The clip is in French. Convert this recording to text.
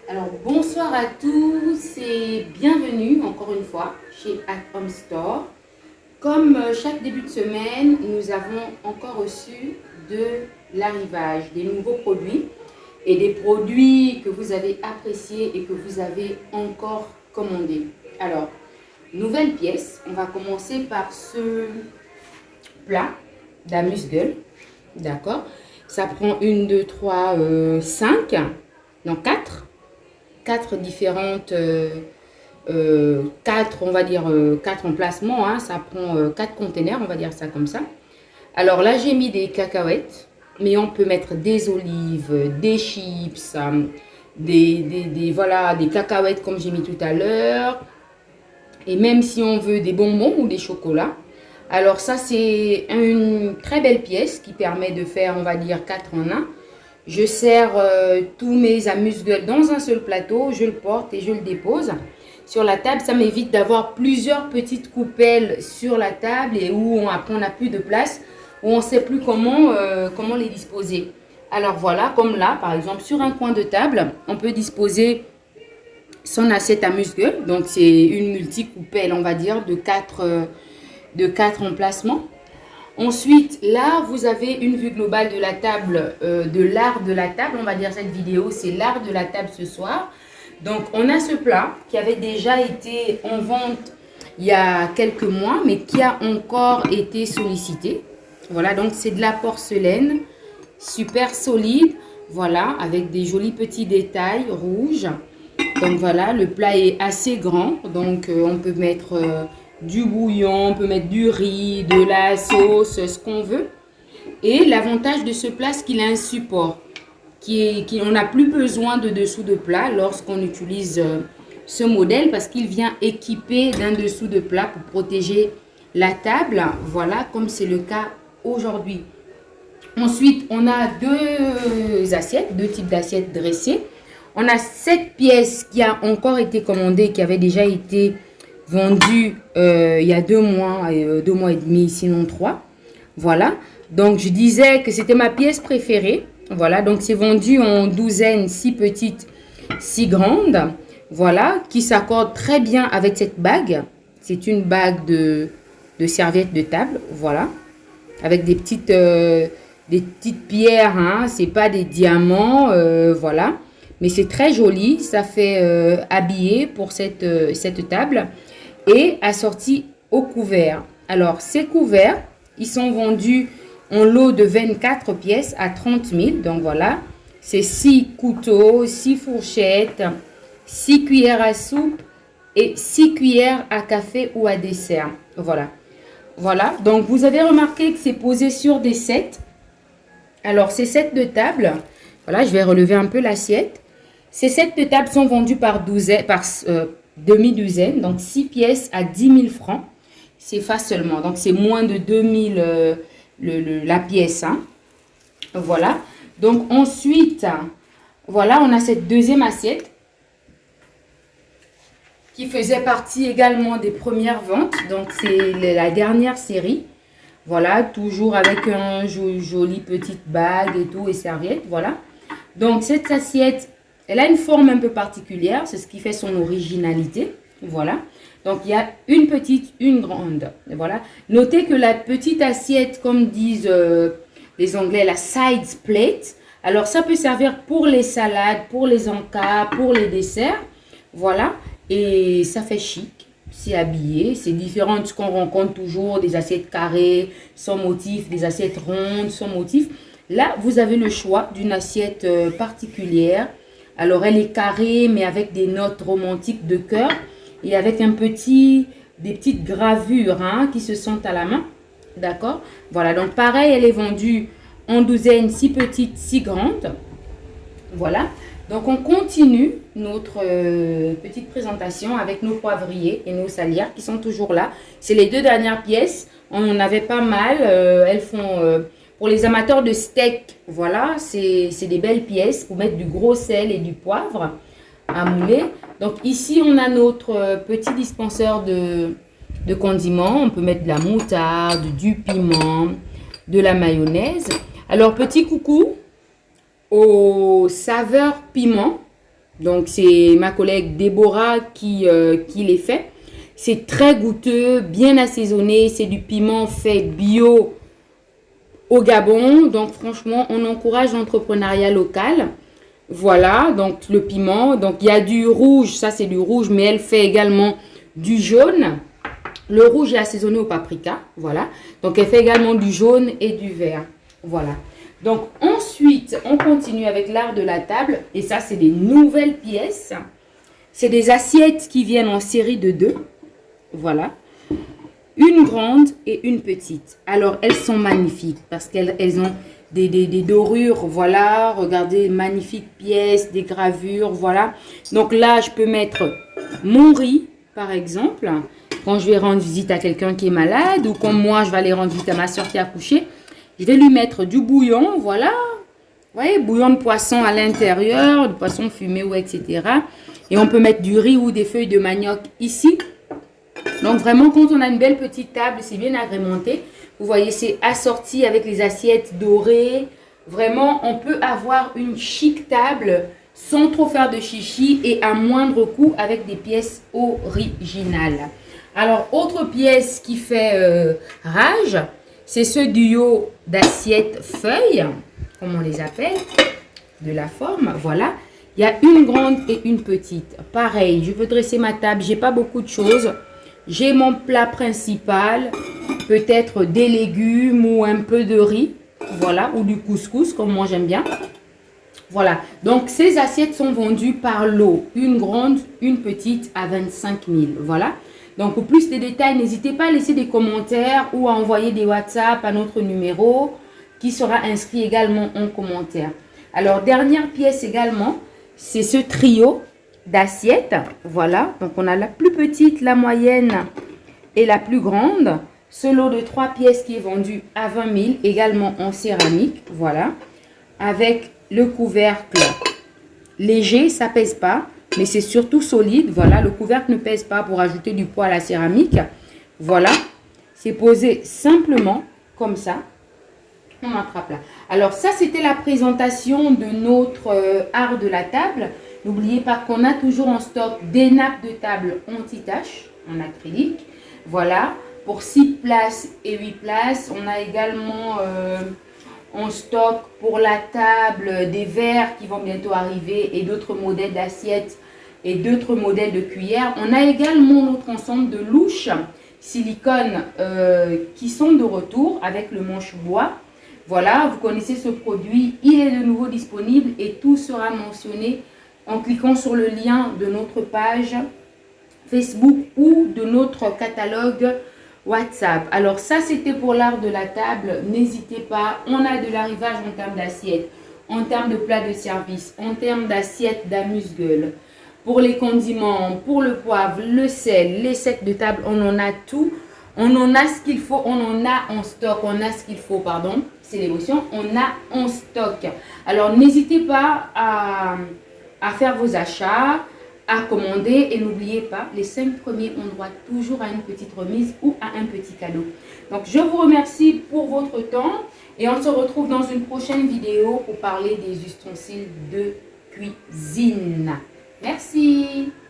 Alors bonsoir à tous et bienvenue encore une fois chez At Home Store. Comme chaque début de semaine, nous avons encore reçu de l'arrivage, des nouveaux produits et des produits que vous avez appréciés et que vous avez encore commandés. Alors, nouvelle pièce, on va commencer par ce plat d'amuse-gueule, d'accord? Ça prend 1, 2, 3, 5, non 4 différentes, 4, on va dire 4 emplacements, hein, ça prend 4 containers, on va dire ça comme ça. Alors là, j'ai mis des cacahuètes, mais on peut mettre des olives, des chips, voilà, des cacahuètes comme j'ai mis tout à l'heure. Et même si on veut des bonbons ou des chocolats. Alors ça, c'est une très belle pièce qui permet de faire, on va dire, 4 en 1. Je sers tous mes amuse-gueules dans un seul plateau, je le porte et je le dépose sur la table. Ça m'évite d'avoir plusieurs petites coupelles sur la table et où après on n'a plus de place, où on ne sait plus comment les disposer. Alors voilà, comme là, par exemple, sur un coin de table, on peut disposer son assiette amuse-gueule. Donc c'est une multi-coupelle, on va dire, de 4 emplacements. Ensuite, là, vous avez une vue globale de la table, de l'art de la table. On va dire cette vidéo, c'est l'art de la table ce soir. Donc, on a ce plat qui avait déjà été en vente il y a quelques mois, mais qui a encore été sollicité. Voilà, donc c'est de la porcelaine, super solide. Voilà, avec des jolis petits détails rouges. Donc voilà, le plat est assez grand. Donc, on peut mettre... du bouillon, on peut mettre du riz, de la sauce, ce qu'on veut. Et l'avantage de ce plat, c'est qu'il a un support. On n'a plus besoin de dessous de plat lorsqu'on utilise ce modèle parce qu'il vient équipé d'un dessous de plat pour protéger la table. Voilà, comme c'est le cas aujourd'hui. Ensuite, on a deux types d'assiettes dressées. On a cette pièce qui a encore été commandée, qui avait déjà été vendu il y a 2 mois, 2 mois et demi, sinon 3. Voilà. Donc, je disais que c'était ma pièce préférée. Voilà. Donc, c'est vendu en douzaines, 6 petites, 6 grandes. Voilà. Qui s'accorde très bien avec cette bague. C'est une bague de serviette de table. Voilà. Avec des petites pierres. Hein. C'est pas des diamants. Voilà. Mais c'est très joli. Ça fait habiller pour cette table. Et assorti au couvert. Alors, ces couverts, ils sont vendus en lot de 24 pièces à 30 000. Donc, voilà. C'est 6 couteaux, 6 fourchettes, 6 cuillères à soupe et 6 cuillères à café ou à dessert. Voilà. Voilà. Donc, vous avez remarqué que c'est posé sur des sets. Alors, ces sets de table, voilà, je vais relever un peu l'assiette. Ces sets de table sont vendus par demi-douzaine, donc 6 pièces à 10 000 francs. C'est CFA seulement, donc c'est moins de 2 000 la pièce. Hein. Voilà. Donc ensuite, voilà, on a cette deuxième assiette qui faisait partie également des premières ventes. Donc c'est la dernière série. Voilà, toujours avec un joli petite bague et tout et serviette. Voilà. Donc cette assiette, elle a une forme un peu particulière, c'est ce qui fait son originalité. Voilà. Donc, il y a une petite, une grande. Voilà. Notez que la petite assiette, comme disent les Anglais, la side plate. Alors, ça peut servir pour les salades, pour les encas, pour les desserts. Voilà. Et ça fait chic. C'est habillé. C'est différent de ce qu'on rencontre toujours, des assiettes carrées, sans motif, des assiettes rondes, sans motif. Là, vous avez le choix d'une assiette particulière. Alors, elle est carrée, mais avec des notes romantiques de cœur et avec des petites gravures hein, qui se sentent à la main. D'accord? Voilà, donc pareil, elle est vendue en douzaine, 6 petites, 6 grandes. Voilà. Donc, on continue notre petite présentation avec nos poivriers et nos salières qui sont toujours là. C'est les 2 dernières pièces. On en avait pas mal. Elles font... pour les amateurs de steak, voilà, c'est des belles pièces pour mettre du gros sel et du poivre à mouler. Donc ici, on a notre petit dispenseur de condiments. On peut mettre de la moutarde, du piment, de la mayonnaise. Alors, petit coucou aux saveurs piment. Donc, c'est ma collègue Déborah qui les fait. C'est très goûteux, bien assaisonné. C'est du piment fait bio au Gabon. Donc, franchement, on encourage l'entrepreneuriat local. Voilà, donc le piment. Donc, il y a du rouge. Ça, c'est du rouge, mais elle fait également du jaune. Le rouge est assaisonné au paprika. Voilà. Donc, elle fait également du jaune et du vert. Voilà. Donc, ensuite, on continue avec l'art de la table. Et ça, c'est des nouvelles pièces. C'est des assiettes qui viennent en série de 2. Voilà. Une grande et une petite. Alors, elles sont magnifiques parce qu'elles ont des dorures. Voilà. Regardez, magnifiques pièces, des gravures. Voilà. Donc là, je peux mettre mon riz, par exemple. Quand je vais rendre visite à quelqu'un qui est malade ou comme moi, je vais aller rendre visite à ma soeur qui a accouché. Je vais lui mettre du bouillon, voilà. Vous voyez, bouillon de poisson à l'intérieur, du poisson fumé ou etc. Et on peut mettre du riz ou des feuilles de manioc ici. Donc vraiment, quand on a une belle petite table, c'est bien agrémenté. Vous voyez, c'est assorti avec les assiettes dorées. Vraiment, on peut avoir une chic table sans trop faire de chichi et à moindre coût avec des pièces originales. Alors, autre pièce qui fait rage, c'est ce duo d'assiettes feuilles, comme on les appelle, de la forme. Voilà, il y a une grande et une petite. Pareil, je veux dresser ma table, j'ai pas beaucoup de choses. J'ai mon plat principal, peut-être des légumes ou un peu de riz, voilà, ou du couscous, comme moi j'aime bien. Voilà, donc ces assiettes sont vendues par lot, une grande, une petite à 25 000, voilà. Donc, pour plus de détails, n'hésitez pas à laisser des commentaires ou à envoyer des WhatsApp à notre numéro qui sera inscrit également en commentaire. Alors, dernière pièce également, c'est ce trio d'assiettes. Voilà, donc on a la plus petite, la moyenne et la plus grande. Ce lot de 3 pièces qui est vendu à 20 000, également en céramique. Voilà, avec le couvercle léger, ça pèse pas. Mais c'est surtout solide. Voilà, le couvercle ne pèse pas pour ajouter du poids à la céramique. Voilà, c'est posé simplement comme ça. On attrape là. Alors ça, c'était la présentation de notre art de la table. N'oubliez pas qu'on a toujours en stock des nappes de table anti-taches en acrylique. Voilà, pour 6 places et 8 places. On a également en stock pour la table des verres qui vont bientôt arriver et d'autres modèles d'assiettes et d'autres modèles de cuillères. On a également notre ensemble de louches silicone qui sont de retour avec le manche bois. Voilà, vous connaissez ce produit, il est de nouveau disponible et tout sera mentionné en cliquant sur le lien de notre page Facebook ou de notre catalogue WhatsApp. Alors ça, c'était pour l'art de la table. N'hésitez pas, on a de l'arrivage en termes d'assiettes, en termes de plats de service, en termes d'assiettes d'amuse-gueule. Pour les condiments, pour le poivre, le sel, les sets de table, on en a tout. On en a ce qu'il faut, on en a en stock, on a ce qu'il faut, pardon, c'est l'émotion, on a en stock. Alors n'hésitez pas à faire vos achats, à commander et n'oubliez pas, les 5 premiers ont droit toujours à une petite remise ou à un petit cadeau. Donc je vous remercie pour votre temps et on se retrouve dans une prochaine vidéo pour parler des ustensiles de cuisine. Merci.